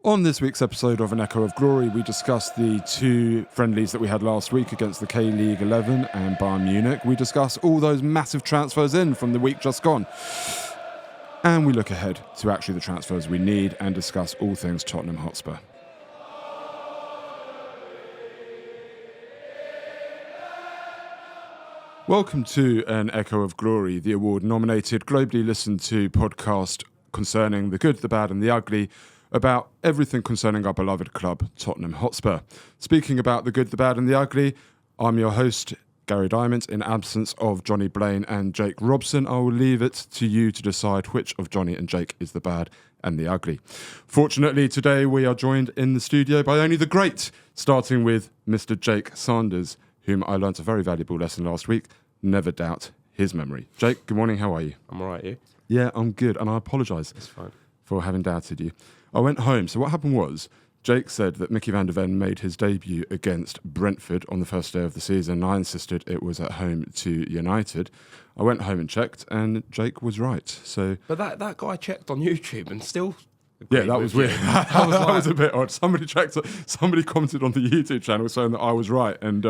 On this week's episode of An Echo of Glory, we discuss the two friendlies that we had last week against the K-League 11 and Bayern Munich. We discuss all those massive transfers in from the week just gone. And we look ahead to actually the transfers we need and discuss all things Tottenham Hotspur. Welcome to An Echo of Glory, the award-nominated, globally listened to podcast concerning the good, the bad and the ugly, about everything concerning our beloved club, Tottenham Hotspur. Speaking about the good, the bad and the ugly, I'm your host, Gary Diamond. In absence of Johnny Blaine and Jake Robson, I will leave it to you to decide which of Johnny and Jake is the bad and the ugly. Fortunately, today we are joined in the studio by only the great, starting with Mr. Jake Sanders, whom I learnt a very valuable lesson last week. Never doubt his memory. Jake, good morning. How are you? I'm all right, you? Yeah, I'm good, and I apologise for having doubted you. I went home. So what happened was, Jake said that Mickey van der Ven made his debut against Brentford on the first day of the season. I insisted it was at home to United. I went home and checked, and Jake was right. So, but that guy checked on YouTube and still. Yeah, that was weird. that was a bit odd. Somebody commented on the YouTube channel saying that I was right, and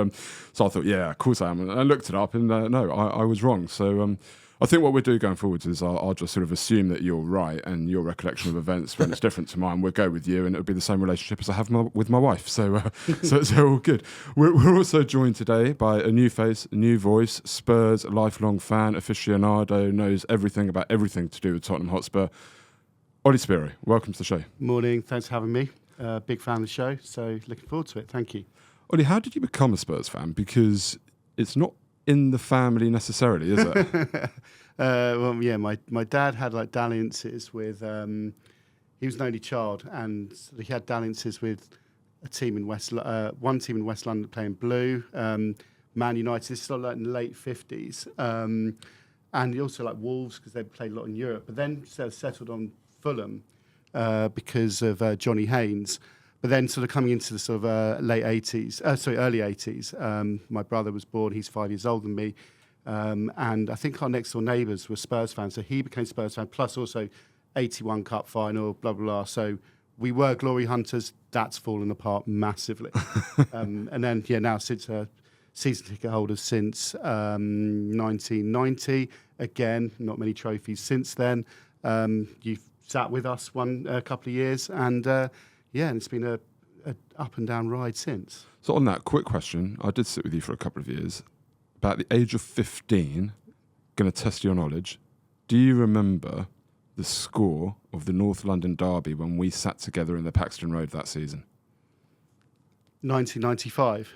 so I thought, yeah, of course I am. And I looked it up, and no, I was wrong. So I think what we'll do going forwards is I'll just sort of assume that you're right, and your recollection of events when it's different to mine, we'll go with you, and it'll be the same relationship as I have with my wife. So so all good. We're also joined today by a new face, a new voice, Spurs lifelong fan, aficionado, knows everything about everything to do with Tottenham Hotspur. Ollie Spiro, welcome to the show. Morning, thanks for having me. Big fan of the show, so looking forward to it. Thank you. Ollie, how did you become a Spurs fan? Because it's not in the family necessarily, is it? Well, yeah, my dad had like dalliances with. He was an only child, and he had dalliances with a team in one team in West London playing blue, Man United. This is like in the late 50s, and he also like Wolves because they played a lot in Europe. But then settled on Fulham because of Johnny Haynes. But then sort of coming into the sort of early 80s, my brother was born, he's 5 years older than me, and I think our next door neighbours were Spurs fans, so he became Spurs fan, plus also 81 Cup final, blah, blah, blah. So we were glory hunters, that's fallen apart massively. And then, now since season ticket holders since 1990, again, not many trophies since then. You've sat with us a couple of years, and and it's been a up and down ride since. So on that, quick question. I did sit with you for a couple of years. About the age of 15, going to test your knowledge. Do you remember the score of the North London derby when we sat together in the Paxton Road that season? 1995.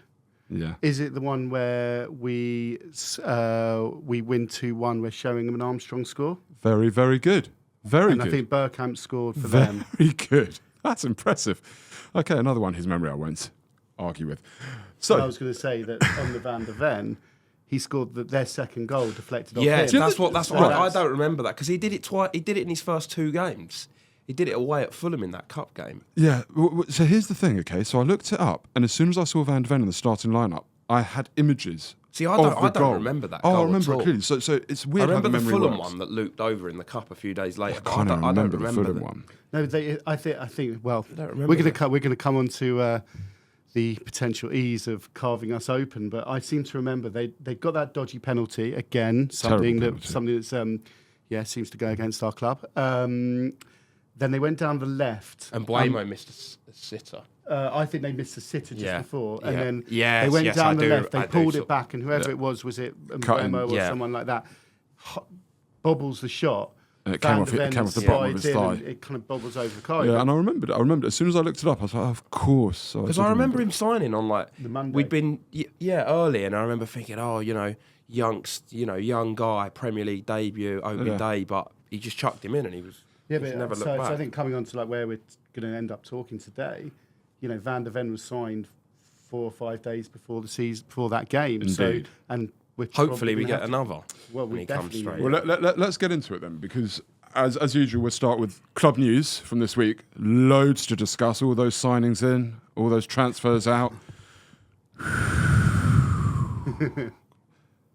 Yeah. Is it the one where we win 2-1? We're showing them an Armstrong score. Very, very good. Very and good. I think Bergkamp scored for them. Very good. That's impressive. Okay, another one. His memory I won't argue with. So I was going to say that on the Van der Ven, he scored their second goal deflected off him. Yeah, that's what I don't remember that because he did it twice. He did it in his first two games. He did it away at Fulham in that cup game. Yeah. So here's the thing. Okay, so I looked it up, and as soon as I saw Van der Ven in the starting lineup, I had images. See, I don't remember that. Oh, goal I remember at all. it clearly. So it's weird. I remember how the memory Fulham works. one that looped over in the cup a few days later. I can't remember the Fulham one. No, I think. Well, we're going to come on to the potential ease of carving us open, but I seem to remember they got that dodgy penalty again. Something that's seems to go against our club. Then they went down the left, and Buemo missed a sitter. I think they missed a sitter just before, and then they went down the left. They pulled it back, and whoever it was it Buemo or someone like that, bobbles the shot. And it came off the bottom of his thigh. It kind of bobbles over the car. Yeah, and I remembered it. As soon as I looked it up, I was like, oh, of course. Because I remember him signing on like the Monday. We'd been early, and I remember thinking, young guy, Premier League debut, opening day, but he just chucked him in, and he was. Yeah, but never looked back. So I think coming on to like where we're going to end up talking today, Van der Ven was signed 4 or 5 days before the season, before that game. Indeed. So and hopefully we get another. Well, we definitely. Well, let's get into it then, because as usual, we'll start with club news from this week. Loads to discuss. All those signings in, all those transfers out.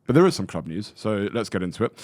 But there is some club news, so let's get into it.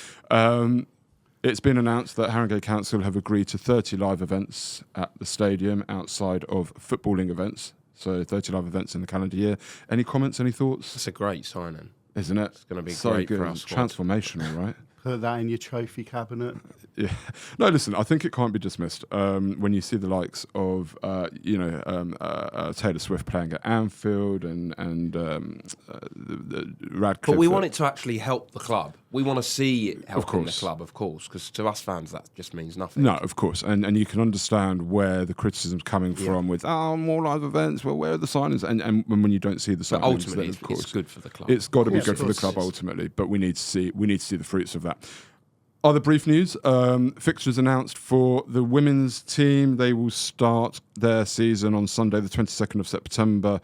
It's been announced that Haringey Council have agreed to 30 live events at the stadium outside of footballing events. So 30 live events in the calendar year. Any comments, any thoughts? It's a great signing. Isn't it? It's going to be so great good. for us. Transformational, right? Put that in your trophy cabinet. Yeah. No, listen, I think it can't be dismissed. When you see the likes of, Taylor Swift playing at Anfield and the Radcliffe. But we want it to actually help the club. We want to see it helping the club, of course, because to us fans that just means nothing. No, of course. And you can understand where the criticism's coming from with, more live events, well, where are the signings? And when you don't see the signings, but ultimately, then, of course, it's good for the club. It's got to be good for the club ultimately, but we need to see the fruits of that. Other brief news, fixtures announced for the women's team. They will start their season on Sunday, the 22nd of September,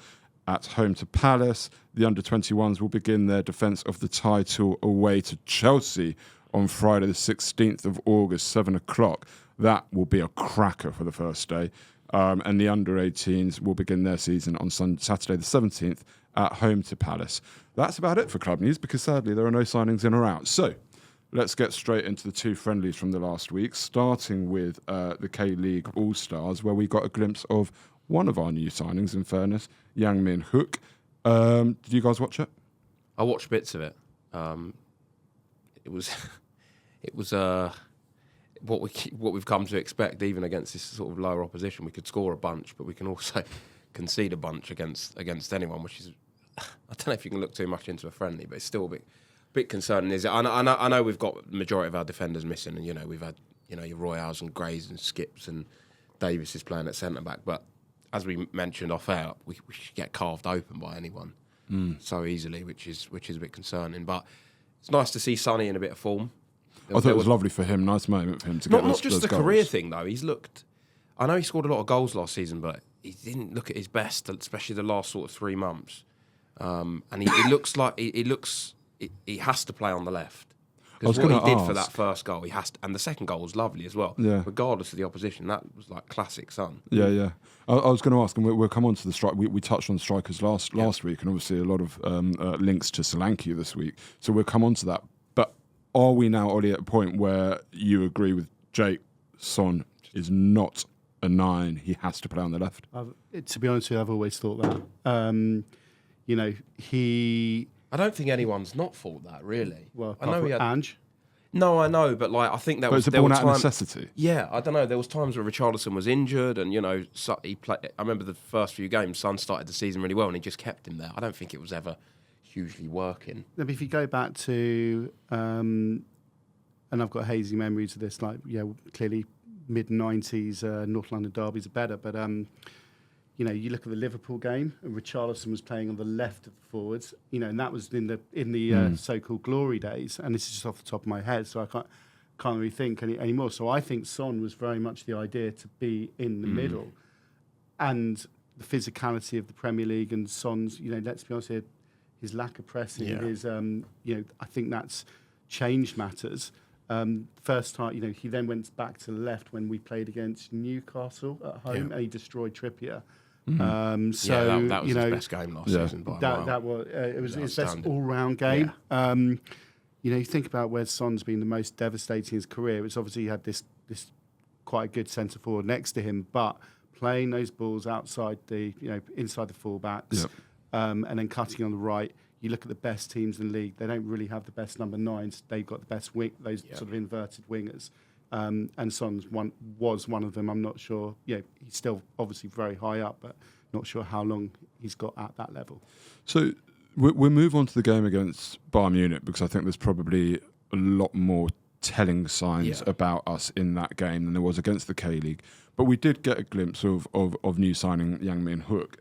at home to Palace. The under-21s will begin their defence of the title away to Chelsea on Friday, the 16th of August, 7 o'clock. That will be a cracker for the first day. And the under-18s will begin their season on Saturday, the 17th, at home to Palace. That's about it for club news, because sadly there are no signings in or out. So let's get straight into the two friendlies from the last week, starting with the K-League All-Stars, where we got a glimpse of one of our new signings, in fairness, Yang Min Hook. Did you guys watch it? I watched bits of it. It was what we've come to expect, even against this sort of lower opposition. We could score a bunch, but we can also concede a bunch against anyone, which is, I don't know if you can look too much into a friendly, but it's still a bit concerning. Is it? I know we've got the majority of our defenders missing, and we've had your Royals and Grays and Skips, and Davis is playing at centre back, but as we mentioned off air, we should get carved open by anyone so easily, which is a bit concerning. But it's nice to see Sonny in a bit of form. I thought it was lovely for him. Nice moment for him to get those not just those a goals. career thing though. He's looked. I know he scored a lot of goals last season, but he didn't look at his best, especially the last sort of 3 months. And he looks like he has to play on the left. Because what he did for that first goal, he has to, and the second goal was lovely as well. Yeah. Regardless of the opposition, that was like classic Son. Yeah. I was going to ask, and we'll come on to the strike. We touched on strikers last week, and obviously a lot of links to Solanke this week. So we'll come on to that. But are we now, Ollie, at a point where you agree with Jake? Son is not a 9. He has to play on the left. To be honest with you, I've always thought that. I don't think anyone's not thought that, really. Well, I know he had Ange. No, I know, but I think that was it's born out of necessity. Yeah, I don't know. There was times where Richarlison was injured, and he played. I remember the first few games, Son started the season really well, and he just kept him there. I don't think it was ever hugely working. If you go back to, and I've got hazy memories of this, clearly mid-90s North London derbies are better, but you look at the Liverpool game, and Richarlison was playing on the left of the forwards, and that was in the so-called glory days. And this is just off the top of my head, so I can't really think anymore. So I think Son was very much the idea to be in the middle, and the physicality of the Premier League and Son's, let's be honest here, his lack of pressing, his, I think that's changed matters. First time, he then went back to the left when we played against Newcastle at home, and he destroyed Trippier. That was his best game last season. By that was it was his best all-round game. You think about where Son's been the most devastating in his career. It's obviously he had this quite a good centre forward next to him, but playing those balls outside the inside the fullbacks, and then cutting on the right. You look at the best teams in the league; they don't really have the best number 9s. They've got the best sort of inverted wingers. And Son was one of them. I'm not sure. He's still obviously very high up, but not sure how long he's got at that level. So we'll move on to the game against Bayern Munich, because I think there's probably a lot more telling signs about us in that game than there was against the K-League. But we did get a glimpse of new signing Yang Min Hook.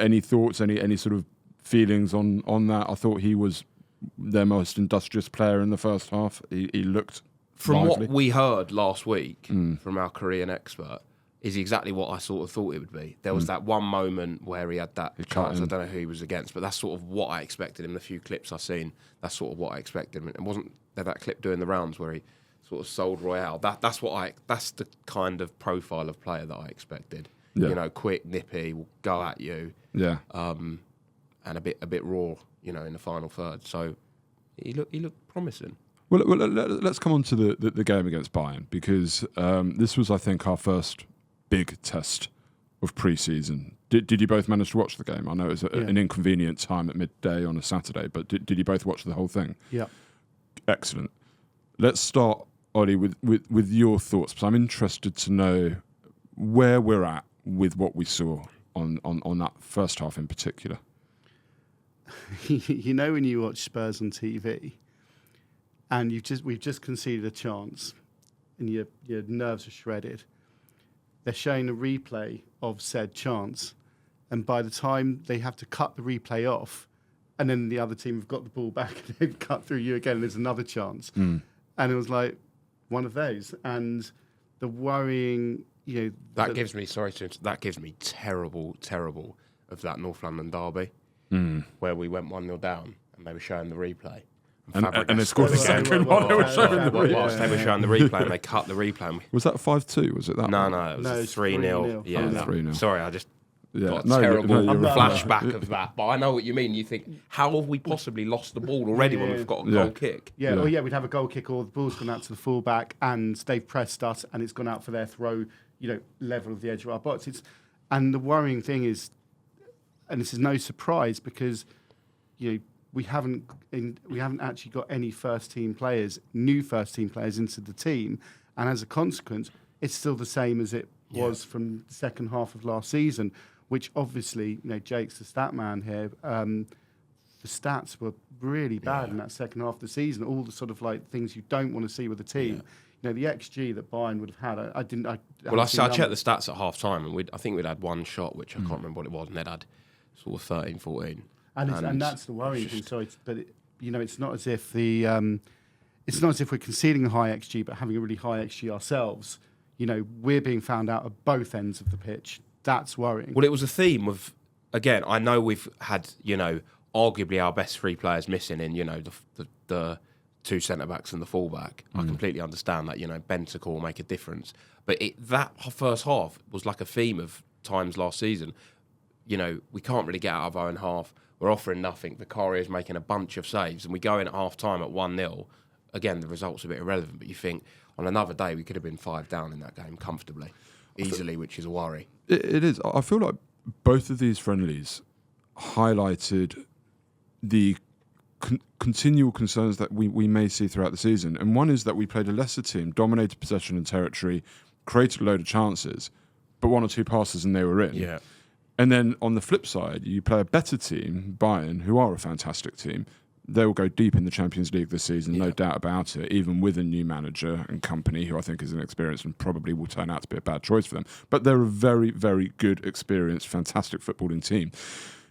Any thoughts? Any sort of feelings on that? I thought he was their most industrious player in the first half. He looked. From lively. what we heard last week from our Korean expert, is exactly what I sort of thought it would be. There was that one moment where he had that chance. I don't know who he was against, but that's sort of what I expected him. The few clips I've seen, that's sort of what I expected him. It wasn't there that clip doing the rounds where he sort of sold Royale. That's the kind of profile of player that I expected. Yeah. Quick, nippy, will go at you. Yeah. And a bit raw, in the final third. So he looked promising. Let's come on to the game against Bayern, because this was, I think, our first big test of pre-season. Did you both manage to watch the game? I know it was an inconvenient time at midday on a Saturday, but did you both watch the whole thing? Yeah. Excellent. Let's start, Ollie, with your thoughts, because I'm interested to know where we're at with what we saw on that first half in particular. You know, when you watch Spurs on TV and we've just conceded a chance and your nerves are shredded, they're showing a replay of said chance, and by the time they have to cut the replay off, and then the other team have got the ball back and they've cut through you again, and there's another chance. And it was like one of those. And the worrying, that gives me terrible of that North London derby where we went 1-0 down and they were showing the replay. And they scored the second one. They were showing the replay. They were showing the replay and they cut the replay. Was that 5-2? Was it that? No, one? it was 3-0. Yeah, 3-0. Sorry, I just got a terrible flashback of that. But I know what you mean. You think, how have we possibly lost the ball already when we've got a goal kick? We'd have a goal kick, or the ball's gone out to the fullback and they've pressed us and it's gone out for their throw, level of the edge of our box. And the worrying thing is, and this is no surprise, because we haven't actually got any new first team players into the team, and as a consequence, it's still the same as it was from the second half of last season. Which obviously, Jake's the stat man here. The stats were really bad in that second half of the season. All the sort of like things you don't want to see with the team. The XG that Bayern would have had, I checked the stats at half time, and I think we'd had one shot, which I can't remember what it was, and they'd had sort of 13, 14. And that's the worrying thing. Sorry, but it's not as if we're conceding a high XG, but having a really high XG ourselves. We're being found out at both ends of the pitch. That's worrying. Well, it was a theme of, again, I know we've had, arguably our best three players missing in, the two centre-backs and the full-back. I completely understand that, Bentancur will make a difference. But that first half was like a theme of times last season. We can't really get out of our own half. We're offering nothing. Vicario's making a bunch of saves, and we go in at half-time at 1-0. Again, the result's a bit irrelevant, but you think on another day we could have been 5 down in that game comfortably, easily, which is a worry. It is. I feel like both of these friendlies highlighted the continual concerns that we may see throughout the season. And one is that we played a Leicester team, dominated possession and territory, created a load of chances, but 1 or 2 passes and they were in. Yeah. And then on the flip side, you play a better team, Bayern, who are a fantastic team. They will go deep in the Champions League this season, no doubt about it, even with a new manager and company, who I think is inexperienced and probably will turn out to be a bad choice for them. But they're a very, very good, experienced, fantastic footballing team.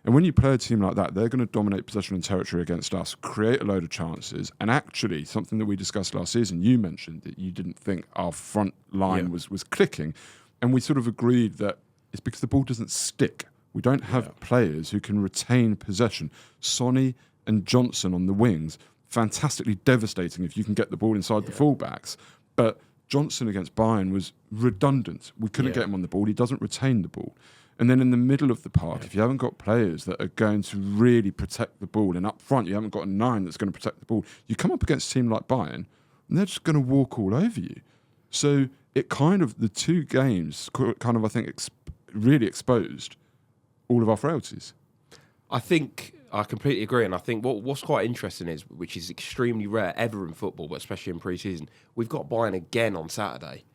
And when you play a team like that, they're going to dominate possession and territory against us, create a load of chances. And actually, something that we discussed last season, you mentioned that you didn't think our front line was clicking. And we sort of agreed that it's because the ball doesn't stick. We don't have players who can retain possession. Sonny and Johnson on the wings, fantastically devastating if you can get the ball inside the fullbacks. But Johnson against Bayern was redundant. We couldn't get him on the ball. He doesn't retain the ball. And then in the middle of the park, if you haven't got players that are going to really protect the ball, and up front you haven't got a 9 that's going to protect the ball, you come up against a team like Bayern, and they're just going to walk all over you. So it kind of, the 2 games kind of, I think, really exposed all of our frailties. I think I completely agree, and I think what's quite interesting is, which is extremely rare ever in football, but especially in pre-season, we've got Bayern again on Saturday,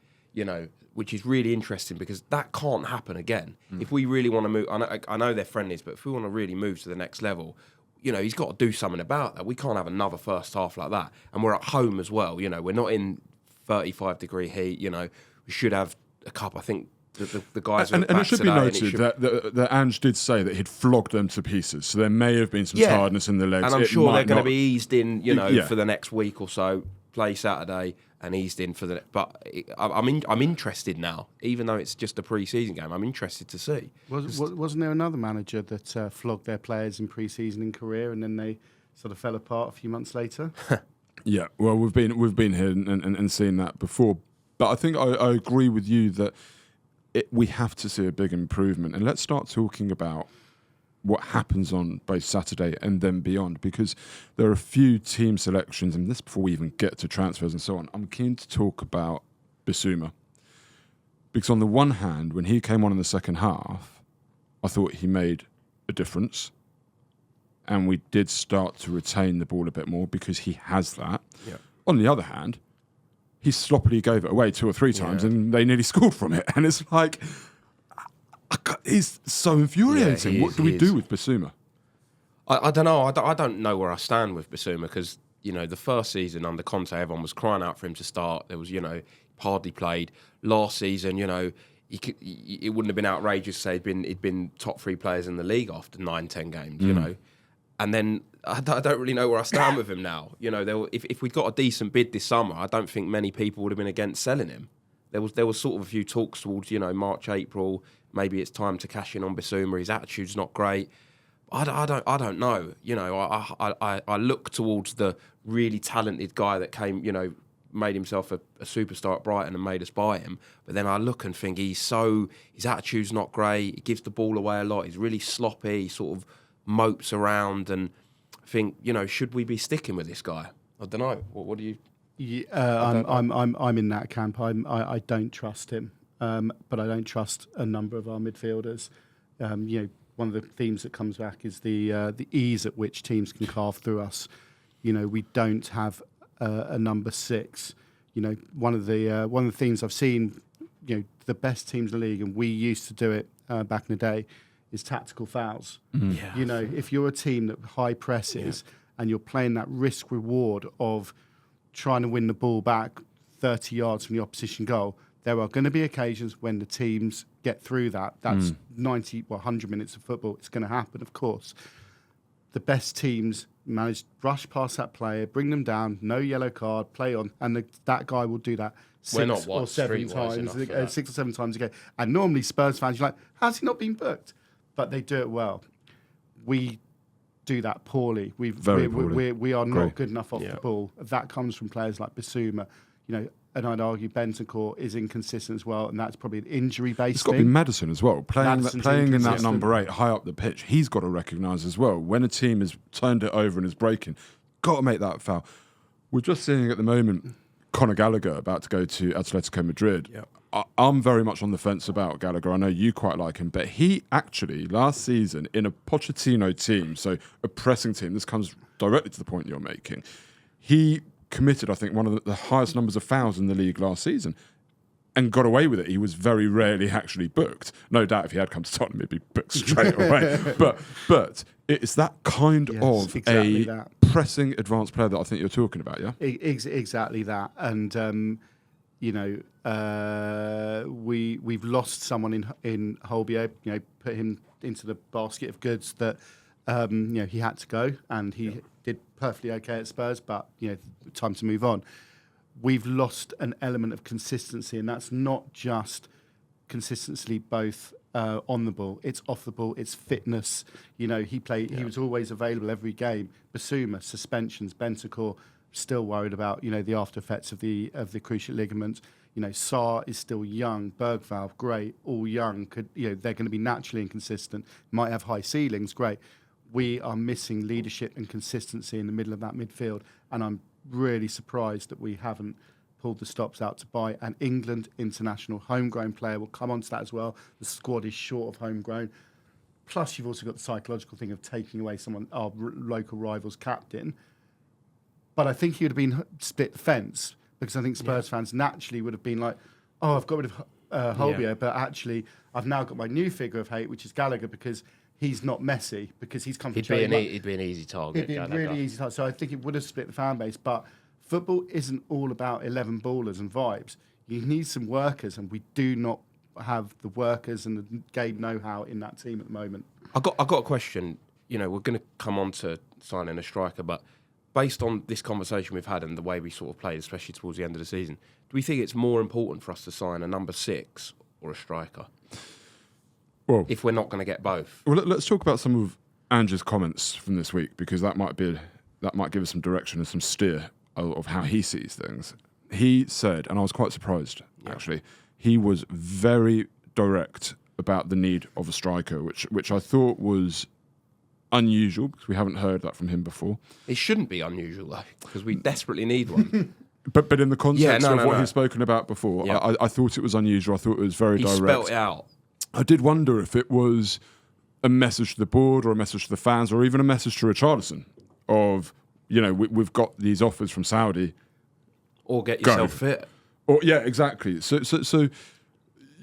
which is really interesting because that can't happen again. If we really want to move, I know they're friendlies, but if we want to really move to the next level, he's got to do something about that. We can't have another first half like that, and we're at home as well. We're not in 35-degree heat. We should have a cup. I think the guys and it should be noted that Ange did say that he'd flogged them to pieces, so there may have been some tiredness in the legs. And I'm sure they're going to be eased in, for the next week or so. Play Saturday and eased in for the. But I'm interested now, even though it's just a pre-season game. I'm interested to see. Wasn't there another manager that flogged their players in pre-season in Korea, and then they sort of fell apart a few months later? Yeah, well, we've been here and seen that before. But I think I agree with you that we have to see a big improvement. And let's start talking about what happens on both Saturday and then beyond, because there are a few team selections, and this before we even get to transfers and so on. I'm keen to talk about Bissouma, because on the one hand, when he came on in the second half, I thought he made a difference, and we did start to retain the ball a bit more because he has that. Yeah. On the other hand, he sloppily gave it away 2 or 3 times and they nearly scored from it. And it's like, it's so infuriating. Yeah, What do we do with Bissouma? I don't know. I don't know where I stand with Bissouma because, the first season under Conte, everyone was crying out for him to start. There was, hardly played. Last season, it wouldn't have been outrageous to say he'd been top 3 players in the league after 9-10 games, And then I don't really know where I stand with him now. If we got a decent bid this summer, I don't think many people would have been against selling him. There was sort of a few talks towards, March, April. Maybe it's time to cash in on Bissouma. His attitude's not great. I don't know. I look towards the really talented guy that came, made himself a superstar at Brighton and made us buy him. But then I look and think his attitude's not great. He gives the ball away a lot. He's really sloppy. He sort of mopes around and think, should we be sticking with this guy? I don't know. What do you? Yeah, I'm in that camp. I don't trust him, but I don't trust a number of our midfielders. One of the themes that comes back is the ease at which teams can carve through us. We don't have a number 6. One of the themes I've seen, the best teams in the league, and we used to do it back in the day, is tactical fouls. Mm-hmm. Yeah. If you're a team that high presses and you're playing that risk reward of trying to win the ball back 30 yards from the opposition goal, there are going to be occasions when the teams get through that. That's 100 minutes of football. It's going to happen, of course. The best teams manage to brush past that player, bring them down, no yellow card, play on, and that guy will do that 6 or 7 times a game. And normally Spurs fans, you're like, how's he not been booked? But they do it well. We do that poorly. We are not good enough off the ball. That comes from players like Bissouma, and I'd argue Bentancur is inconsistent as well, and that's probably an injury-based It's got to be Maddison as well. Playing in that number 8, high up the pitch, he's got to recognise as well. When a team has turned it over and is breaking, got to make that foul. We're just seeing at the moment Conor Gallagher about to go to Atletico Madrid. Yep. I'm very much on the fence about Gallagher. I know you quite like him, but he actually, last season, in a Pochettino team, so a pressing team, this comes directly to the point you're making, he committed, I think, one of the highest numbers of fouls in the league last season and got away with it. He was very rarely actually booked. No doubt if he had come to Tottenham, he'd be booked straight away. But it's that kind of that pressing advanced player that I think you're talking about, yeah? Exactly that. And, we've lost someone in Holbier, put him into the basket of goods that, he had to go, and he did perfectly okay at Spurs, but, time to move on. We've lost an element of consistency, and that's not just consistency both on the ball, it's off the ball, it's fitness. He was always available every game. Bissouma, suspensions, Bentancur, still worried about, the after effects of the cruciate ligament. Sarr is still young, Bergvall, great, all young. They're going to be naturally inconsistent, might have high ceilings, great. We are missing leadership and consistency in the middle of that midfield, and I'm really surprised that we haven't pulled the stops out to buy an England international homegrown player. We'll come on to that as well. The squad is short of homegrown. Plus, you've also got the psychological thing of taking away our local rival's captain. But I think he would have been split the fence, because I think Spurs fans naturally would have been like, oh, I've got rid of Holbier, but actually I've now got my new figure of hate, which is Gallagher, because he's not Messi, because he's come from He'd be an easy target. It'd be a really easy target. So I think it would have split the fan base. But football isn't all about 11 ballers and vibes. You need some workers, and we do not have the workers and the game know-how in that team at the moment. I got a question. We're going to come on to signing a striker, but based on this conversation we've had and the way we sort of played, especially towards the end of the season, do we think it's more important for us to sign a number 6 or a striker? Well, if we're not going to get both. Well, let's talk about some of Ange's comments from this week, because that might give us some direction and some steer of how he sees things. He said, and I was quite surprised, actually, he was very direct about the need of a striker, which I thought was unusual because we haven't heard that from him before. It shouldn't be unusual though, because we desperately need one. But in the context of what he's spoken about before, I thought it was unusual. I thought it was very direct. He spelt it out. I did wonder if it was a message to the board or a message to the fans or even a message to Richarlison of, we've got these offers from Saudi. Or get yourself fit. Or yeah, exactly. So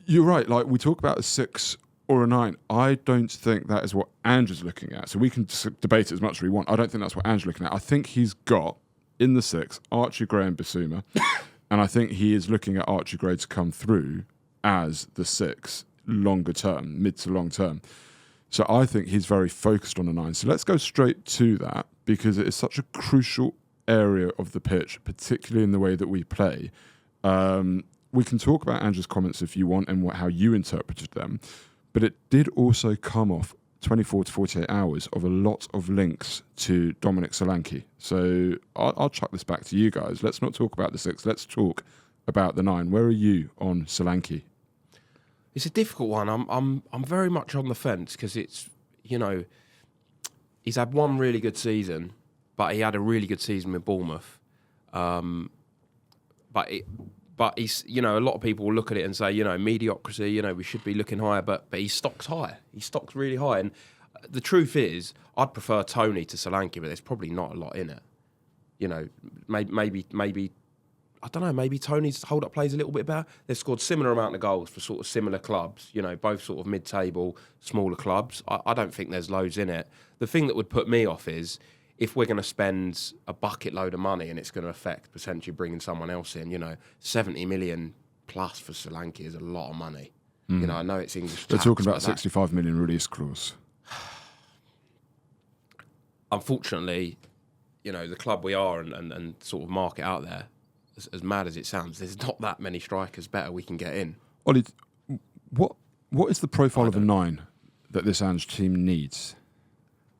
you're right. Like, we talk about a 6 or a 9. I don't think that is what Andrew's looking at. So we can debate it as much as we want. I don't think that's what Andrew's looking at. I think he's got, in the 6, Archie Gray and Bissouma. And I think he is looking at Archie Gray to come through as the 6 longer term, mid to long term. So I think he's very focused on a 9. So let's go straight to that, because it is such a crucial area of the pitch, particularly in the way that we play. We can talk about Andrew's comments if you want and how you interpreted them, but it did also come off 24 to 48 hours of a lot of links to Dominic Solanke. So I'll chuck this back to you guys. Let's not talk about the 6. Let's talk about the 9. Where are you on Solanke? It's a difficult one. I'm very much on the fence because it's, he's had one really good season, but he had a really good season with Bournemouth. But he's, a lot of people will look at it and say, mediocrity, we should be looking higher, but he stocks high. He stocks really high. And the truth is, I'd prefer Tony to Solanke, but there's probably not a lot in it. Maybe I don't know, maybe Tony's hold-up plays a little bit better. They've scored similar amount of goals for sort of similar clubs, both sort of mid-table, smaller clubs. I don't think there's loads in it. The thing that would put me off is if we're going to spend a bucket load of money and it's going to affect potentially bringing someone else in, 70 million plus for Solanke is a lot of money. I know it's English. They're talking about 65 million release clause. Unfortunately, the club we are and sort of market out there, as mad as it sounds, there's not that many strikers better we can get in. Ollie, what is the profile of a 9 that this Ange team needs?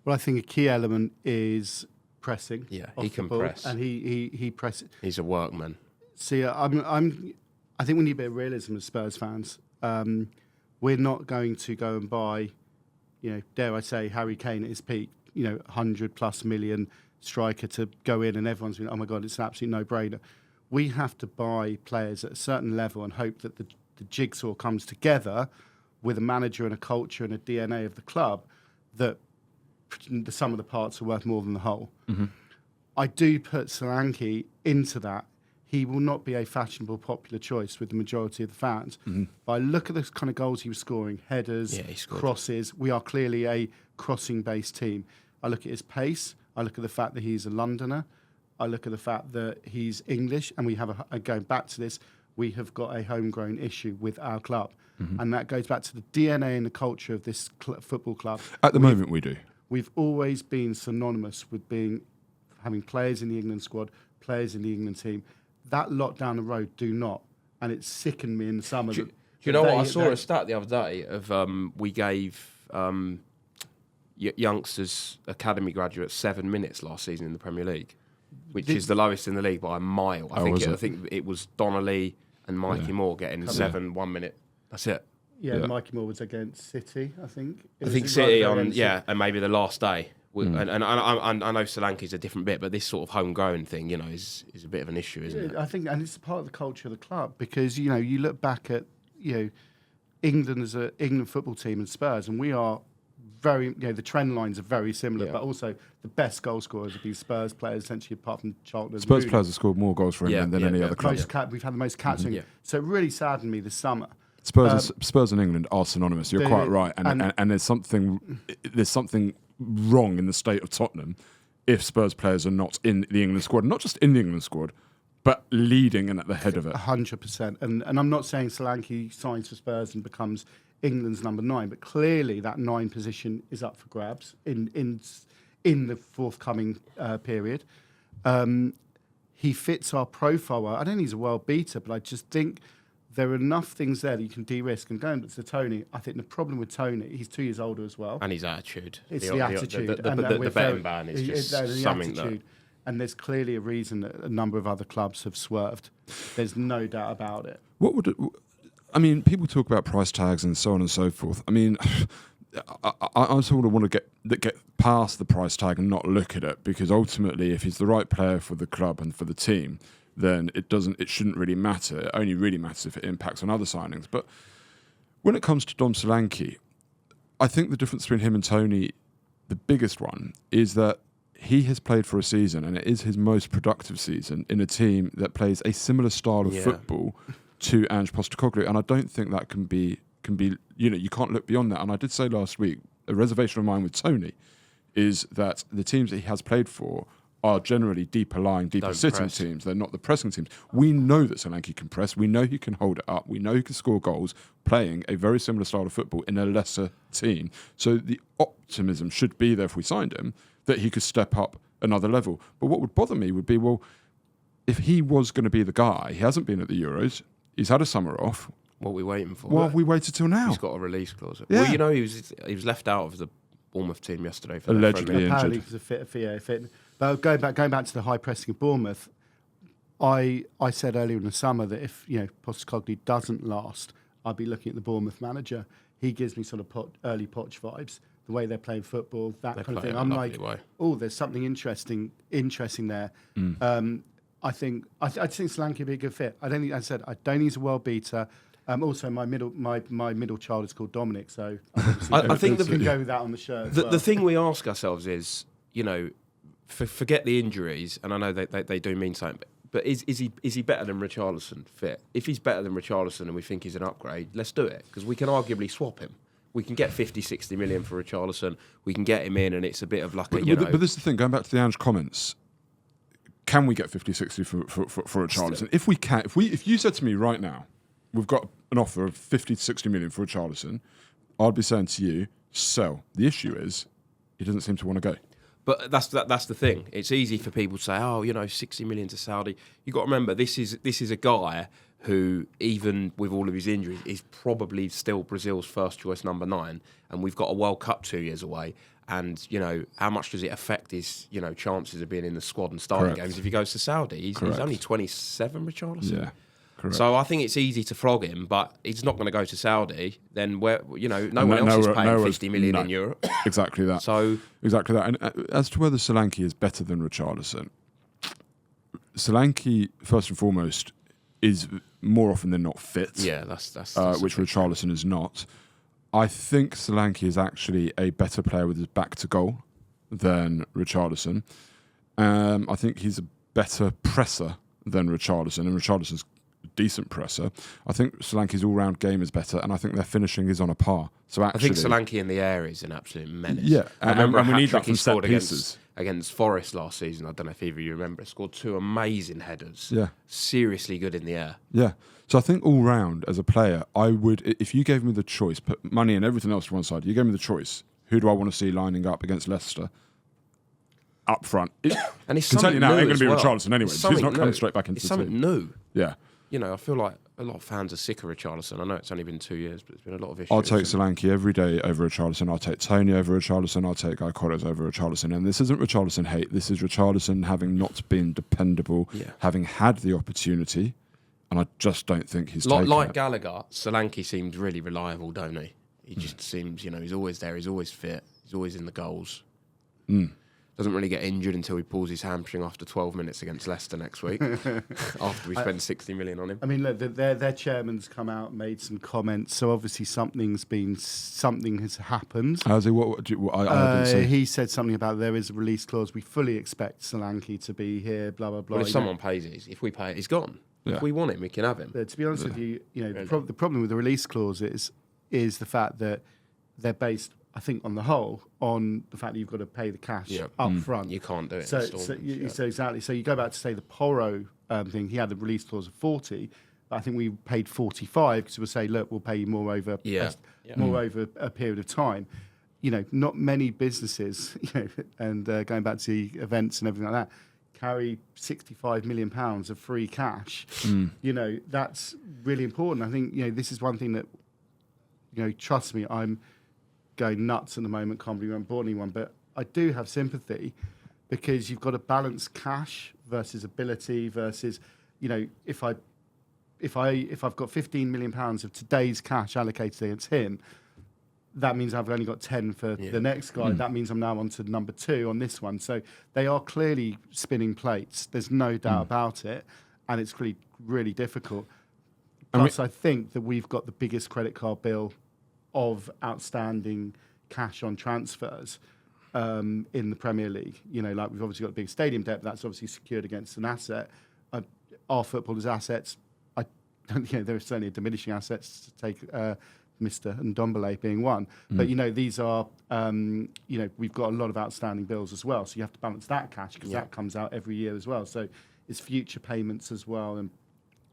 Well, I think a key element is pressing. Yeah, he can press, and he presses. He's a workman. See, I think we need a bit of realism as Spurs fans. We're not going to go and buy, dare I say, Harry Kane at his peak, 100+ million striker to go in, and everyone's been, oh my God, it's an absolute no-brainer. We have to buy players at a certain level and hope that the jigsaw comes together with a manager and a culture and a DNA of the club that the sum of the parts are worth more than the whole. Mm-hmm. I do put Solanke into that. He will not be a fashionable, popular choice with the majority of the fans. Mm-hmm. But I look at the kind of goals he was scoring, headers, crosses. We are clearly a crossing-based team. I look at his pace. I look at the fact that he's a Londoner. I look at the fact that he's English, and we have going back to this, we have got a homegrown issue with our club. Mm-hmm. And that goes back to the DNA and the culture of this football club. At the moment, we do. We've always been synonymous with having players in the England squad, players in the England team. That lot down the road do not. And it sickened me in the summer. Do you know what? I saw a stat the other day of we gave youngsters, academy graduates, 7 minutes last season in the Premier League, which is the lowest in the league by a mile. I think it was Donnelly and Mikey Moore getting 1 minute. That's it. Yeah, Mikey Moore was against City, I think. I think City and maybe the last day. And I know Solanke's a different bit, but this sort of homegrown thing, is a bit of an issue, isn't it? I think, and it's part of the culture of the club because you look back at England as an England football team and Spurs, and we are very the trend lines are very similar, but also the best goal scorers have been Spurs players essentially, apart from Charlton. Spurs players have scored more goals for England than any other club. We've had the most caps, so it really saddened me this summer. Spurs and England are synonymous. You're quite right, and there's something wrong in the state of Tottenham if Spurs players are not in the England squad, not just in the England squad, but leading and at the head of it. 100%. And I'm not saying Solanke signs for Spurs and becomes England's number 9, but clearly that 9 position is up for grabs in the forthcoming period. He fits our profile well. I don't think he's a world beater, but I just think there are enough things there that you can de-risk. And going to Tony, I think the problem with Tony, he's 2 years older as well. And his attitude. It's the attitude. The betting ban is just something that... And there's clearly a reason that a number of other clubs have swerved. There's no doubt about it. People talk about price tags and so on and so forth. I sort of want to get past the price tag and not look at it, because ultimately, if he's the right player for the club and for the team, then it shouldn't really matter. It only really matters if it impacts on other signings. But when it comes to Dom Solanke, I think the difference between him and Tony, the biggest one, is that he has played for a season, and it is his most productive season in a team that plays a similar style of football to Ange Postecoglou, and I don't think that can be. You can't look beyond that. And I did say last week, a reservation of mine with Tony is that the teams that he has played for are generally deeper lying, deeper sitting teams. They're not the pressing teams. We know that Solanke can press. We know he can hold it up. We know he can score goals playing a very similar style of football in a lesser team. So the optimism should be there if we signed him, that he could step up another level. But what would bother me would be, well, if he was going to be the guy, he hasn't been at the Euros, he's had a summer off. What are we waiting for? Well, have we waited till now? He's got a release clause. Yeah. Well, he was left out of the Bournemouth team yesterday for allegedly Apparently injured. He was a fit. But going back to the high pressing of Bournemouth, I said earlier in the summer that if Postecoglou doesn't last, I'd be looking at the Bournemouth manager. He gives me sort of early Poch vibes. The way they're playing football, that kind of thing. I'm like, there's something interesting there. I think Solanke would be a good fit. I don't think he's a world beater. Also, my middle child is called Dominic, so I think we can go with that on the shirt. The thing we ask ourselves is, forget the injuries, and I know they do mean something, but is he better than Richarlison fit? If he's better than Richarlison and we think he's an upgrade, let's do it, because we can arguably swap him. We can get 50, 60 million for Richarlison. We can get him in, and it's a bit of like But this is the thing, going back to the Ange comments, can we get 50, 60 for Richarlison? If we can, if you said to me right now, we've got an offer of 50 to 60 million for Richarlison, I'd be saying to you, sell. The issue is, he doesn't seem to want to go. But that's the thing. It's easy for people to say, 60 million to Saudi. You've got to remember, this is a guy who, even with all of his injuries, is probably still Brazil's first choice number 9, and we've got a World Cup 2 years away. And, how much does it affect his, chances of being in the squad and starting games if he goes to Saudi? He's only 27, Richarlison. Yeah. Correct. So I think it's easy to flog him, but he's not going to go to Saudi. Then no one else is paying 50 million in Europe. Exactly that. Exactly that. And as to whether Solanke is better than Richarlison, Solanke first and foremost is more often than not fit. Yeah, that's which Richarlison is not. I think Solanke is actually a better player with his back to goal than Richarlison. I think he's a better presser than Richarlison, and Richarlison's a decent presser. I think Solanke's all-round game is better, and I think their finishing is on a par. So actually, I think Solanke in the air is an absolute menace. Yeah, I remember and we need that from set scored pieces. Against Forest last season. I don't know if either of you remember. Scored 2 amazing headers. Yeah, seriously good in the air. Yeah. So I think all round as a player, I would, if you gave me the choice, put money and everything else to one side, you gave me the choice, who do I want to see lining up against Leicester up front? And it's can tell you now, it ain't going to be well. Richarlison anyway. He's not coming straight back into it's the team. something new. Yeah. I feel like a lot of fans are sick of Richarlison. I know it's only been 2 years, but there's been a lot of issues. I'll take Solanke every day over Richarlison. I'll take Tony over Richarlison. I'll take Guy Cordes over Richarlison. And this isn't Richarlison hate. This is Richarlison having not been dependable, having had the opportunity, and I just don't think he's taken like it. Gallagher, Solanke seems really reliable, don't he? He just seems, he's always there. He's always fit. He's always in the goals. Doesn't really get injured until he pulls his hamstring after 12 minutes against Leicester next week, after we spend 60 million on him. I mean, look, their chairman's come out, made some comments, so obviously something has happened. Has he? What I didn't see. He said something about there is a release clause. We fully expect Solanke to be here, blah, blah, blah. Well, if someone pays it, if we pay it, he's gone. Yeah. If we want him, we can have him. To be honest with you, the problem with the release clause is the fact that they're based, I think, on the whole, on the fact that you've got to pay the cash up front. You can't do it. So exactly. So you go back to say the Porro thing. He had the release clause of 40, but I think we paid 45 because we'll say, look, we'll pay you more over over a period of time. Not many businesses, and going back to the events and everything like that, carry £65 million of free cash. That's really important. I think this is one thing that trust me, I'm going nuts at the moment, can't believe I haven't bought anyone, but I do have sympathy because you've got to balance cash versus ability versus, if I've got £15 million of today's cash allocated against him, that means I've only got 10 for the next guy. That means I'm now on to number 2 on this one. So they are clearly spinning plates. There's no doubt about it. And it's really, really difficult. Plus, I think that we've got the biggest credit card bill of outstanding cash on transfers in the Premier League. You know, like we've obviously got a big stadium debt, but that's obviously secured against an asset. Our footballers' assets, there are certainly diminishing assets to take Mr. Ndombele being one. But, these are, we've got a lot of outstanding bills as well. So you have to balance that cash because that comes out every year as well. So it's future payments as well. And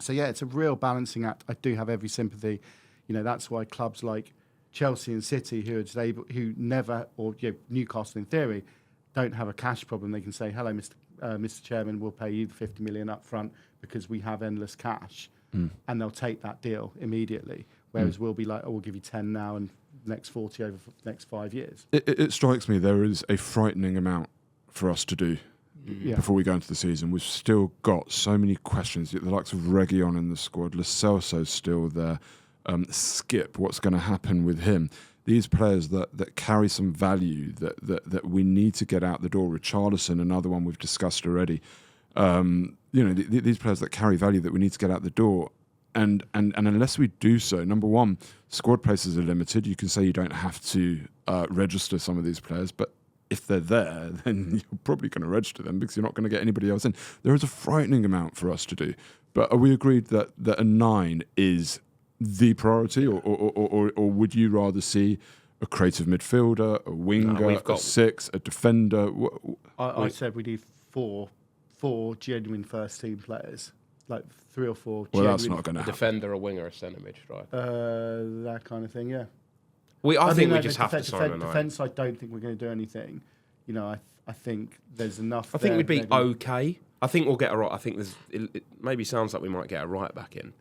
so, it's a real balancing act. I do have every sympathy. That's why clubs like Chelsea and City, who never, or Newcastle in theory, don't have a cash problem. They can say, hello, Mr. Chairman, we'll pay you the 50 million up front because we have endless cash. And they'll take that deal immediately. Whereas we'll be like, we'll give you 10 now and next 40 over the next 5 years. It strikes me there is a frightening amount for us to do before we go into the season. We've still got so many questions. The likes of Reguilon in the squad, Lo Celso's still there. Skip, what's going to happen with him? These players that carry some value that we need to get out the door. Richarlison, another one we've discussed already. These players that carry value that we need to get out the door. And unless we do so, number one, squad places are limited. You can say you don't have to register some of these players, but if they're there, then you're probably going to register them because you're not going to get anybody else in. There is a frightening amount for us to do. But are we agreed that a 9 is the priority, or would you rather see a creative midfielder, a winger, a 6, a defender? I said we need four genuine first team players. Like 3 or 4. Well, that's not going to happen. A defender, a winger, a centre mid striker. That kind of thing, yeah. I think we just have to sign a 9. Defence, I don't think we're going to do anything. I think there's enough. I think we'd be okay. I think we'll get a right. I think it maybe sounds like we might get a right back in.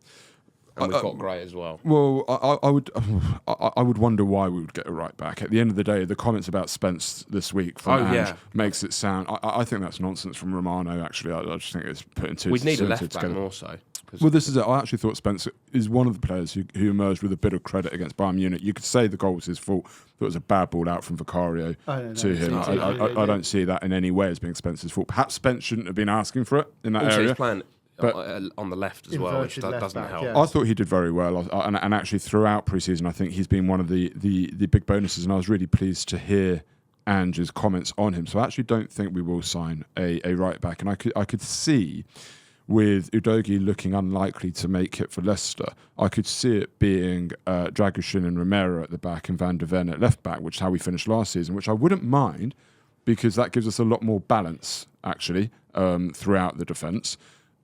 And we've got Gray as well. Well, I would wonder why we would get a right back. At the end of the day, the comments about Spence this week from Ange makes it sound. I think that's nonsense from Romano. Actually, I just think it's putting two. We'd need a left back more so. Well, this is it. I actually thought Spence is one of the players who emerged with a bit of credit against Bayern Munich. You could say the goal was his fault. It was a bad ball out from Vicario to him. I don't see that in any way as being Spence's fault. Perhaps Spence shouldn't have been asking for it in that area. He's playing on the left as well, which doesn't help. Yeah. I thought he did very well, and actually throughout pre-season, I think he's been one of the big bonuses, and I was really pleased to hear Ange's comments on him. So I actually don't think we will sign a right back, and I could see with Udogie looking unlikely to make it for Leicester, I could see it being Dragushin and Romero at the back and Van de Ven at left back, which is how we finished last season, which I wouldn't mind because that gives us a lot more balance actually throughout the defence.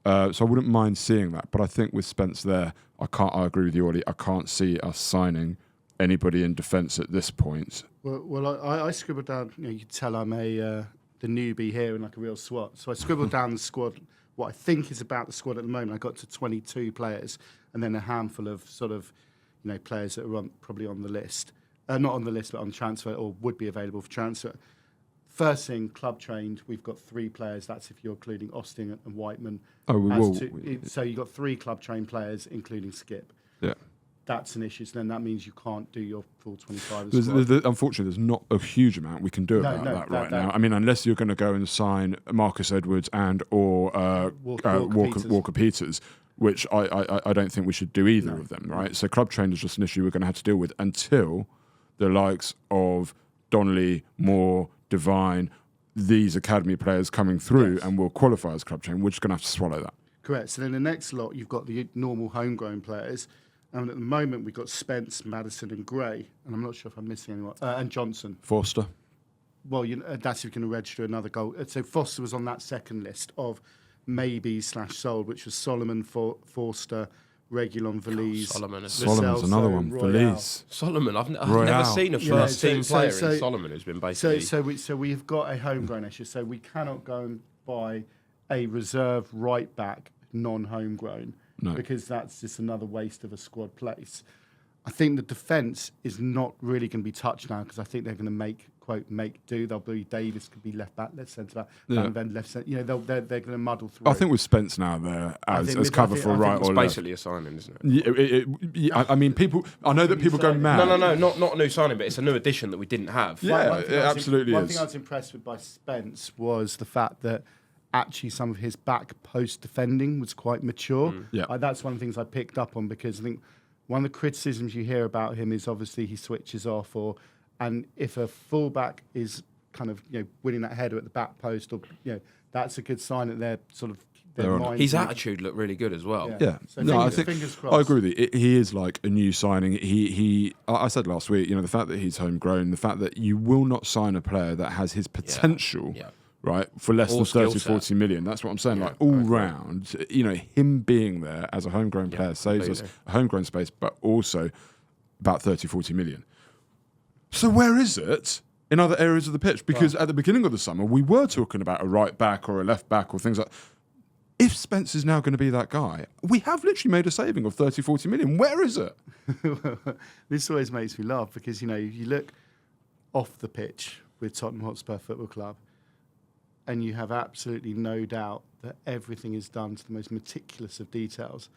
So I wouldn't mind seeing that, but I think with Spence there, I agree with you, Ollie. I can't see us signing anybody in defence at this point. Well, I scribbled down. You can tell I'm the newbie here and like a real SWAT. So I scribbled down the squad. What I think is about the squad at the moment. I got to 22 players, and then a handful of sort of, players that are probably on the list, not on the list, but on transfer or would be available for transfer. First thing, club trained. We've got 3 players. That's if you're including Austin and Whiteman. Oh, we will. So you've got 3 club trained players, including Skip. Yeah. That's an issue. So then that means you can't do your full 25. Unfortunately, there's not a huge amount we can do about that right now. I mean, unless you're going to go and sign Marcus Edwards or Walker Peters, which I don't think we should do either of them, right? So club trained is just an issue we're going to have to deal with until the likes of Donnelly, Moore, Devine, these academy players coming through and will qualify as club trained. We're just going to have to swallow that. Correct. So then the next lot, you've got the normal homegrown players. And at the moment, we've got Spence, Maddison and Gray. And I'm not sure if I'm missing anyone. And Johnson. Forster. Well, that's if you're going to register another goal. So Foster was on that second list of maybe/sold, which was Solomon, Forster, Reguilon, Valise. Solomon's another one. Valise. Solomon. I've never seen a first team player in Solomon who's been basically. So we've got a homegrown issue. So we cannot go and buy a reserve right back non-homegrown because that's just another waste of a squad place. I think the defence is not really going to be touched now because I think they're going to make do. They'll be Davis could be left back, left centre back, Van Ven left centre. You know, they're going to muddle through. I think with Spence now there as cover for right or it's left. basically a signing, isn't it? I mean, people. I know that people go mad. No, not a new signing, but it's a new addition that we didn't have. Yeah, it absolutely is. One thing I was impressed with by Spence was the fact that actually some of his back post defending was quite mature. Yeah, that's one of the things I picked up on because I think one of the criticisms you hear about him is obviously he switches off and if a fullback is kind of winning that header at the back post or that's a good sign that they're sort of his attitude looked really good as well. Yeah. So I fingers crossed. I agree with you. He is like a new signing. I said last week, the fact that he's homegrown, the fact that you will not sign a player that has his potential. Yeah. Right, for less than 30, 40 million. That's what I'm saying. Like all round, him being there as a homegrown player saves us a homegrown space, but also about 30, 40 million. So where is it in other areas of the pitch? Because at the beginning of the summer, we were talking about a right back or a left back or things like. If Spence is now going to be that guy, we have literally made a saving of 30, 40 million. Where is it? This always makes me laugh because you look off the pitch with Tottenham Hotspur Football Club. And you have absolutely no doubt that everything is done to the most meticulous of details.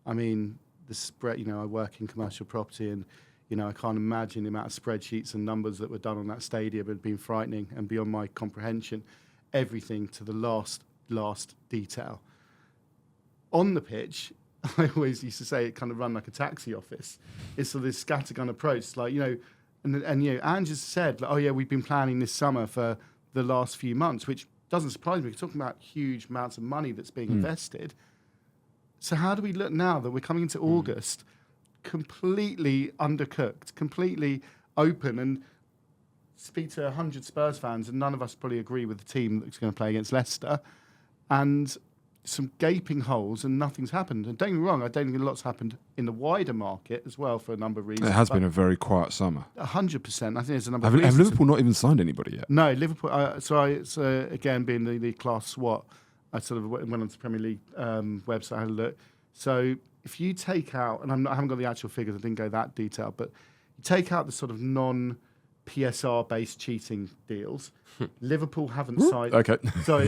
I mean, the spread. I work in commercial property, and I can't imagine the amount of spreadsheets and numbers that were done on that stadium had been frightening and beyond my comprehension. Everything to the last detail. On the pitch, I always used to say it kind of run like a taxi office. It's sort of this scattergun approach. It's like and Ange has said, like, oh yeah, we've been planning this summer for the last few months, which doesn't surprise me. We're talking about huge amounts of money that's being invested. So how do we look now that we're coming into August completely undercooked, completely open, and speak to 100 Spurs fans, and none of us probably agree with the team that's going to play against Leicester, and some gaping holes, and nothing's happened. And don't get me wrong, I don't think a lot's happened in the wider market as well for a number of reasons. It has been a very quiet summer. 100%. I think there's a number of reasons. Have Liverpool not even signed anybody yet? No, Liverpool. Again, being the class SWAT, I sort of went onto the Premier League website, had a look. So if you take out, and I haven't got the actual figures, I didn't go that detailed, but you take out the sort of non-PSR-based cheating deals, Liverpool haven't signed. Okay. Sorry,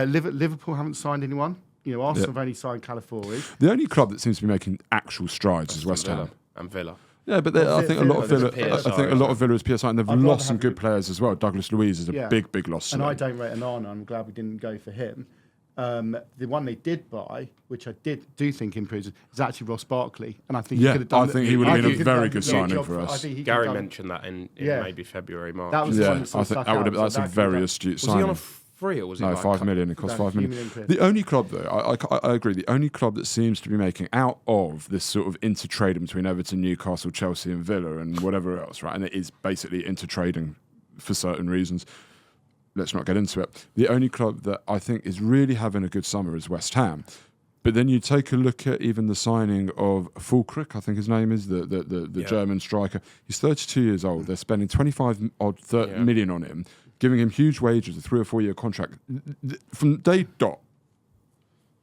Liverpool haven't signed anyone. Arsenal have only signed Calafiori. The only club that seems to be making actual strides is West Ham and Villa. Yeah, but I think a lot of Villa is PSI, and they've lost some good players as well. Douglas Luiz is a big loss. And I don't rate Onana. I'm glad we didn't go for him. The one they did buy, which I do think improves, is actually Ross Barkley, and I think he could have done. I think he would have been a very good signing for us. Gary mentioned that in maybe February, March. That was I think that's a very astute signing. Was he on a free or was he? No, 5 million. It cost 5 million. The only club, though, I agree. The only club that seems to be making out of this sort of intertrading between Everton, Newcastle, Chelsea, and Villa, and whatever else, right? And it is basically intertrading for certain reasons. Let's not get into it. The only club that I think is really having a good summer is West Ham. But then you take a look at even the signing of Fulkrug, I think his name is, the German striker. He's 32 years old. They're spending 25 million on him, giving him huge wages, a 3 or 4 year contract. From day dot,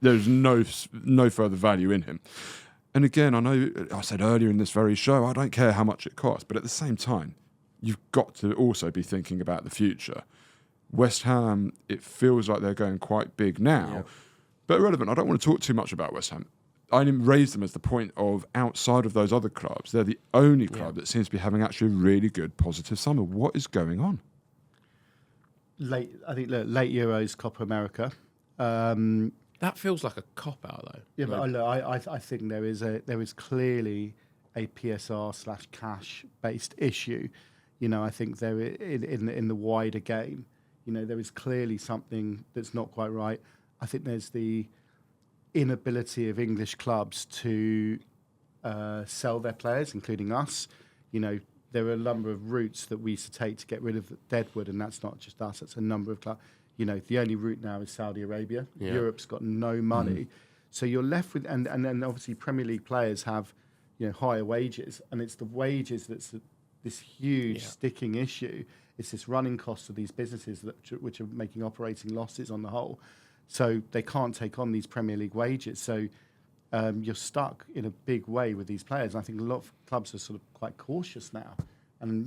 there's no further value in him. And again, I know I said earlier in this very show, I don't care how much it costs, but at the same time, you've got to also be thinking about the future. West Ham, it feels like they're going quite big now, but irrelevant. I don't want to talk too much about West Ham. I didn't raise them as the point of outside of those other clubs, they're the only club that seems to be having actually a really good, positive summer. What is going on? Late Euros, Copa America. That feels like a cop-out, though. Yeah, but I think there is clearly a PSR/cash based issue. I think there in the wider game. There is clearly something that's not quite right. I think there's the inability of English clubs to sell their players, including us. There are a number of routes that we used to take to get rid of Deadwood, and that's not just us. It's a number of clubs. The only route now is Saudi Arabia. Yeah. Europe's got no money. So you're left with... And then obviously Premier League players have higher wages, and it's the wages that's this huge sticking issue. It's this running cost of these businesses which are making operating losses on the whole. So they can't take on these Premier League wages. So you're stuck in a big way with these players. And I think a lot of clubs are sort of quite cautious now. And,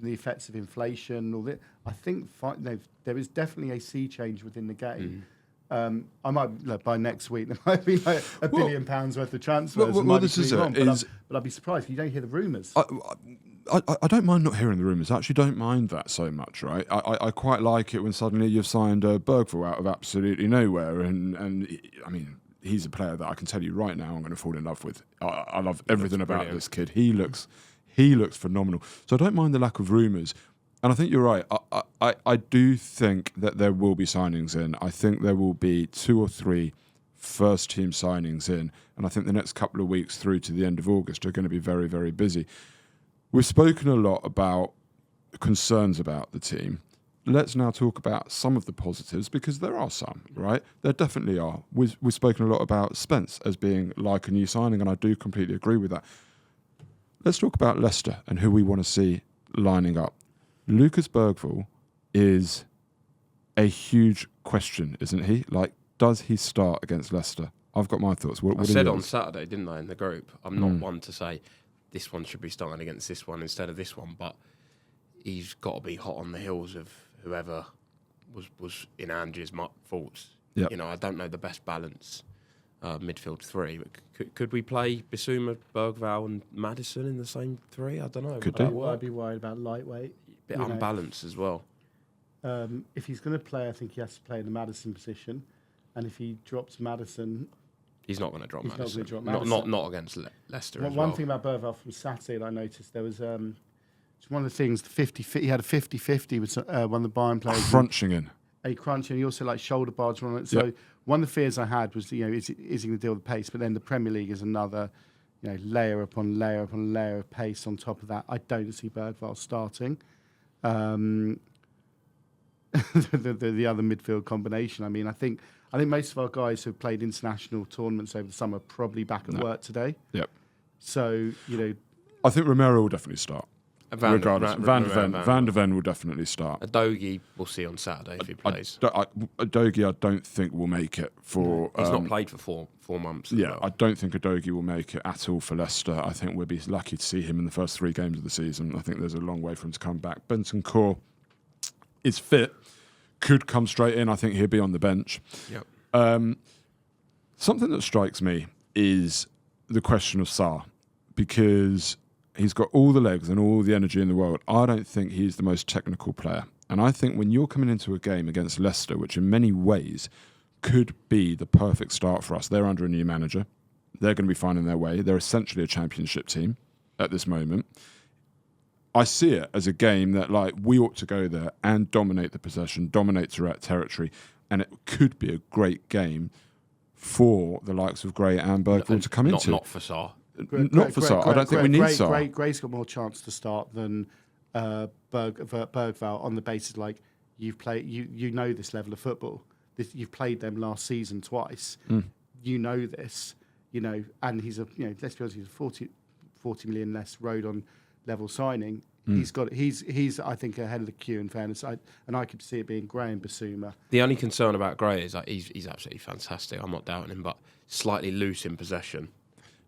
the effects of inflation, all that. I think there is definitely a sea change within the game. I might, by next week, there might be like £1 billion worth of transfers. Well, this is it. But I'd be surprised if you don't hear the rumours. I don't mind not hearing the rumours. I actually don't mind that so much, right? I quite like it when suddenly you've signed Bergvall out of absolutely nowhere. And I mean, he's a player that I can tell you right now I'm going to fall in love with. I love everything about this kid. He looks phenomenal. So I don't mind the lack of rumours. And I think you're right. I do think that there will be signings in. I think there will be 2 or 3 first-team signings in. And I think the next couple of weeks through to the end of August are going to be very, very busy. We've spoken a lot about concerns about the team. Let's now talk about some of the positives, because there are some, right? There definitely are. We've spoken a lot about Spence as being like a new signing, and I do completely agree with that. Let's talk about Leicester and who we want to see lining up. Lucas Bergvall is a huge question, isn't he? Like, does he start against Leicester? I've got my thoughts. What I said on Saturday, didn't I, in the group, I'm not one to say this one should be starting against this one instead of this one, but he's got to be hot on the heels of whoever was in Andrew's thoughts. Yep. I don't know the best balance midfield 3. But could we play Bissouma, Bergvall and Maddison in the same 3? I don't know. Could do. I'd be worried about lightweight. Bit unbalanced as well. If he's going to play, I think he has to play in the Maddison position. And if he drops Maddison... He's not going to drop Maddison. Not going to drop Maddison. Not against Leicester as well. One thing about Bergvall from Saturday that I noticed, there was... it's one of the things, he had a 50-50 with one of the Bayern players. Crunching in. A crunch, and he also shoulder barge on it. So one of the fears I had was, is he going to deal with pace? But then the Premier League is another, layer upon layer upon layer of pace on top of that. I don't see Bergvall starting. The other midfield combination. I mean, I think most of our guys who have played international tournaments over the summer are probably back at work today. Yep. So, I think Romero will definitely start. Regardless, Van der Ven will definitely start. Udogie we'll see on Saturday if he plays. Udogie, I don't think will make it for... He's not played for 4 months. Yeah, I don't think Udogie will make it at all for Leicester. I think we'll be lucky to see him in the first 3 games of the season. I think there's a long way for him to come back. Bentancur is fit, could come straight in. I think he'll be on the bench. Yep. Something that strikes me is the question of Sarr, because he's got all the legs and all the energy in the world. I don't think he's the most technical player. And I think when you're coming into a game against Leicester, which in many ways could be the perfect start for us, they're under a new manager. They're going to be finding their way. They're essentially a championship team at this moment. I see it as a game that we ought to go there and dominate the possession, dominate territory, and it could be a great game for the likes of Gray and Bergvall to come into. Not for Sarr. Not for Sarr. I don't think we need Sarr. Gray's got more chance to start than Bergvall on the basis you've played. You know this level of football. You've played them last season twice. You know this. And he's let's be honest, he's a 40 million less road on level signing. He's I think ahead of the queue in fairness. I could see it being Gray and Bissouma. The only concern about Gray is he's absolutely fantastic. I'm not doubting him, but slightly loose in possession.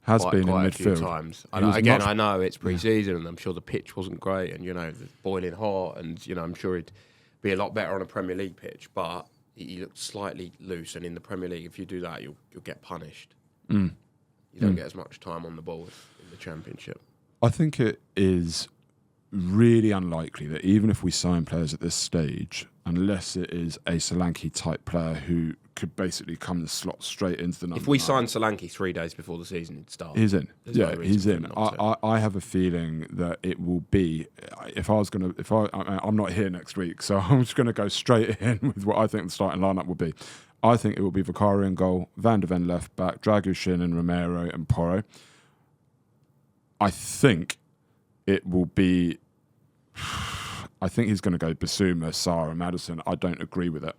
Has been in quite midfield. A few times. I know it's pre-season, and I'm sure the pitch wasn't great, and it's boiling hot, and I'm sure he'd be a lot better on a Premier League pitch. But he looked slightly loose, and in the Premier League, if you do that, you'll get punished. You don't get as much time on the ball in the Championship. I think it is really unlikely that even if we sign players at this stage, unless it is a Solanke type player who could basically come and slot straight into the number. If we sign Solanke 3 days before the season, he'd start. He's in. There's He's in. I have a feeling that it will be. I'm not here next week, so I'm just going to go straight in with what I think the starting lineup will be. I think it will be Vicario in goal, Van der Ven left back, Dragushin and Romero and Porro. I think it will be. I think he's going to go Bissouma, Sarr and Maddison. I don't agree with it.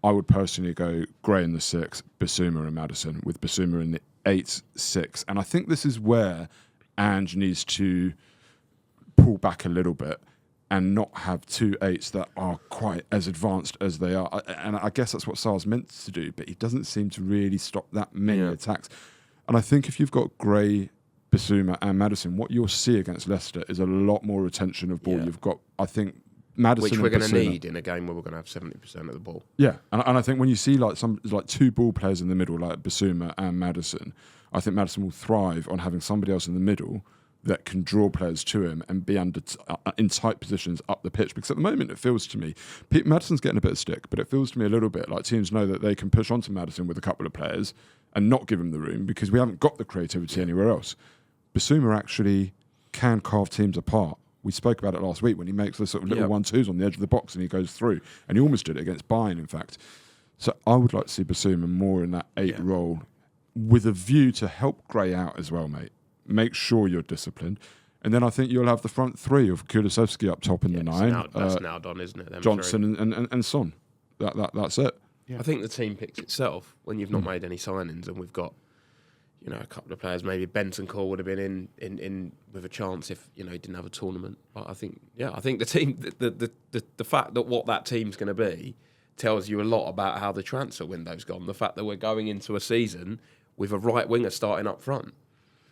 I would personally go Gray in the 6, Bissouma and Maddison, with Bissouma in the 8-6. And I think this is where Ange needs to pull back a little bit and not have 2 8s that are quite as advanced as they are. And I guess that's what Sarr's meant to do, but he doesn't seem to really stop that many attacks. And I think if you've got Gray, Bissouma and Maddison, what you'll see against Leicester is a lot more retention of ball. Yeah. You've got, I think, Maddison which we're going to Bissouma. need in a game where we're going to have 70% of the ball. Yeah, and I think when you see like two ball players in the middle, like Bissouma and Maddison, I think Maddison will thrive on having somebody else in the middle that can draw players to him and be in tight positions up the pitch. Because at the moment, it feels to me, Maddison's getting a bit of stick, but it feels to me a little bit like teams know that they can push onto Maddison with a couple of players and not give him the room because we haven't got the creativity anywhere else. Bissouma actually can carve teams apart. We spoke about it last week when he makes the sort of little 1-2s on the edge of the box and he goes through. And he almost did it against Bayern, in fact. So I would like to see Bissouma more in that 8 role with a view to help Gray out as well, mate. Make sure you're disciplined. And then I think you'll have the front 3 of Kulusevski up top in the 9. That's now done, isn't it? Them Johnson and Son. That's it. Yeah. I think the team picks itself when you've not made any signings and we've got, a couple of players. Maybe Benson Cole would have been in with a chance if he didn't have a tournament. But I think the team, the fact that what that team's going to be tells you a lot about how the transfer window's gone. The fact that we're going into a season with a right winger starting up front.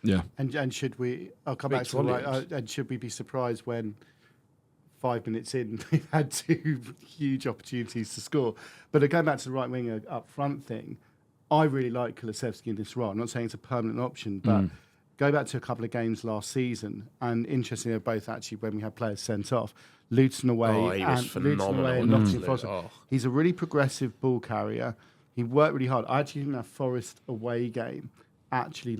Yeah, and should we? I'll come back to the right. And should we be surprised when 5 minutes in we've had 2 huge opportunities to score? But going back to the right winger up front thing, I really like Kulusevski in this role. I'm not saying it's a permanent option, but go back to a couple of games last season, and interestingly, they're both actually when we had players sent off. Luton away and Nottingham Forest. He's a really progressive ball carrier. He worked really hard. I actually think that Forest away game actually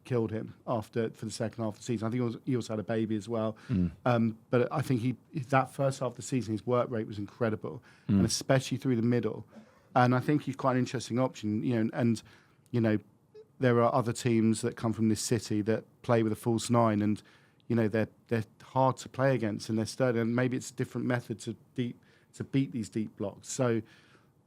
killed him for the second half of the season. I think he also had a baby as well. But I think that first half of the season, his work rate was incredible, and especially through the middle. And I think he's quite an interesting option. There are other teams that come from this city that play with a false 9, and they're hard to play against, and they're sturdy. And maybe it's a different method to beat these deep blocks. So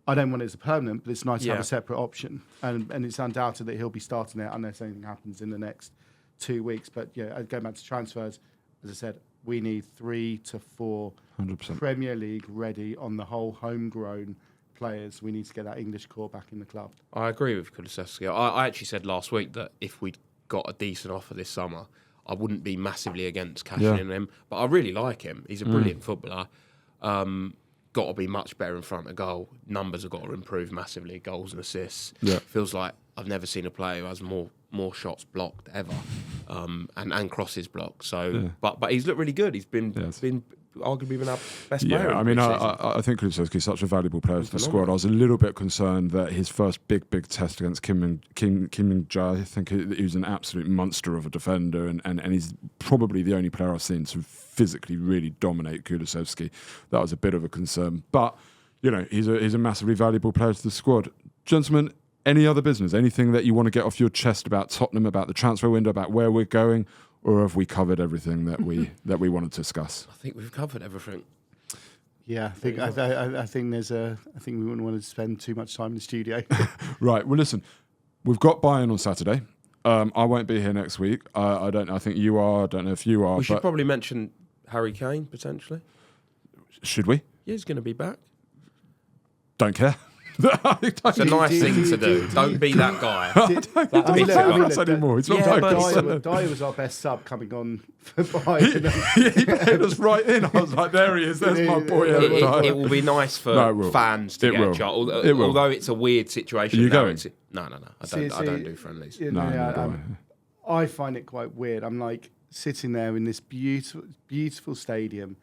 I don't want it as a permanent, but it's nice to have a separate option. And it's undoubted that he'll be starting it unless anything happens in the next 2 weeks. But going back to transfers, as I said, we need 3 to 4 100%. Premier League ready on the whole homegrown players. We need to get that English core back in the club. I agree with Kulusevski. I actually said last week that if we'd got a decent offer this summer, I wouldn't be massively against cashing in him. But I really like him. He's a brilliant footballer. Got to be much better in front of goal. Numbers have got to improve massively. Goals and assists. Yeah. Feels like I've never seen a player who has more shots blocked ever, and crosses blocked. So, but he's looked really good. He's been arguably been our best player. Yeah, I mean, I think Kulusevski is such a valuable player to the squad. I was a little bit concerned that his first big test against Kim Min-jae, I think he was an absolute monster of a defender, and he's probably the only player I've seen to physically really dominate Kulusevski. That was a bit of a concern, but he's a massively valuable player to the squad. Gentlemen, any other business? Anything that you want to get off your chest about Tottenham, about the transfer window, about where we're going? Or have we covered everything that we wanted to discuss? I think we've covered everything. Yeah, I think we wouldn't want to spend too much time in the studio. Right. Well, listen, we've got Bayern on Saturday. I won't be here next week. I don't know. I think you are. I don't know if you are. We should probably mention Harry Kane potentially. Should we? Yeah, he's going to be back. Don't care. It's a nice thing to do. Don't be that guy. Anymore. It's not that guy. Dyer was our best sub coming on for Bayern. He played us right in. I was like, there he is. There's my boy. It will be nice for fans to get a shot. Although it's a weird situation. Are you going? No. I don't do friendlies. I find it quite weird. I'm like sitting there in this beautiful stadium,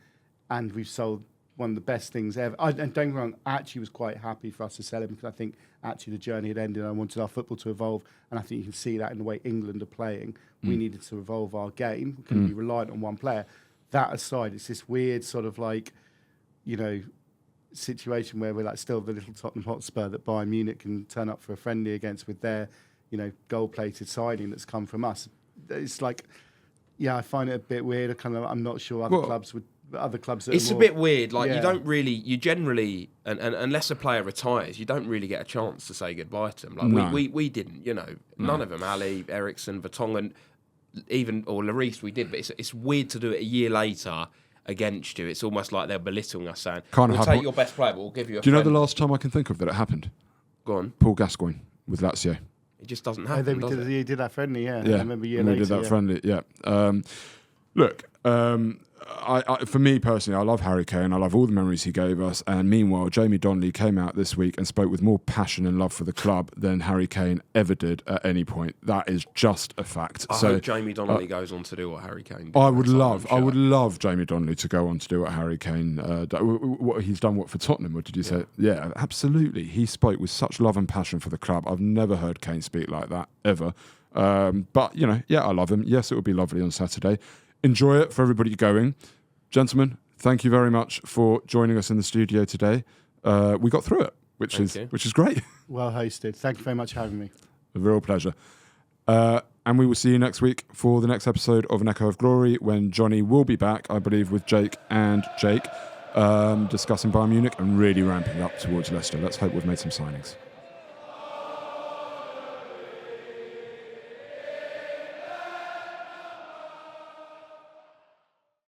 and we've sold one of the best things ever. And don't get me wrong, I actually was quite happy for us to sell him because I think actually the journey had ended and I wanted our football to evolve. And I think you can see that in the way England are playing. We needed to evolve our game. We couldn't be reliant on one player. That aside, it's this weird sort of situation where we're still the little Tottenham Hotspur that Bayern Munich can turn up for a friendly against with their, gold-plated signing that's come from us. It's I find it a bit weird. I'm not sure other clubs would. Other clubs. It's a bit weird. You generally, and unless a player retires, you don't really get a chance to say goodbye to them. We didn't. None of them. Ali, Eriksson, Vertonghen, or Lloris, we did. But it's weird to do it a year later against you. It's almost like they're belittling us, saying, "We'll take your best player, but we'll give you." Do you know the last time I can think of that it happened? Go on. Paul Gascoigne with Lazio. It just doesn't Oh, happen. he did that friendly, yeah. Yeah, I remember a year and we later. did that yeah. friendly. Yeah. Look, I for me personally, I love Harry Kane. I love all the memories he gave us. And meanwhile, Jamie Donnelly came out this week and spoke with more passion and love for the club than Harry Kane ever did at any point. That is just a fact. I hope Jamie Donnelly goes on to do what Harry Kane did. I would love Jamie Donnelly to go on to do what Harry Kane, what he's done. What for Tottenham? What did you say? Yeah, absolutely. He spoke with such love and passion for the club. I've never heard Kane speak like that ever. But I love him. Yes, it would be lovely on Saturday. Enjoy it for everybody going. Gentlemen, thank you very much for joining us in the studio today. We got through it, which is great. Well hosted. Thank you very much for having me. A real pleasure. And we will see you next week for the next episode of An Echo of Glory, when Johnny will be back, I believe, with Jake and Jake, discussing Bayern Munich and really ramping up towards Leicester. Let's hope we've made some signings.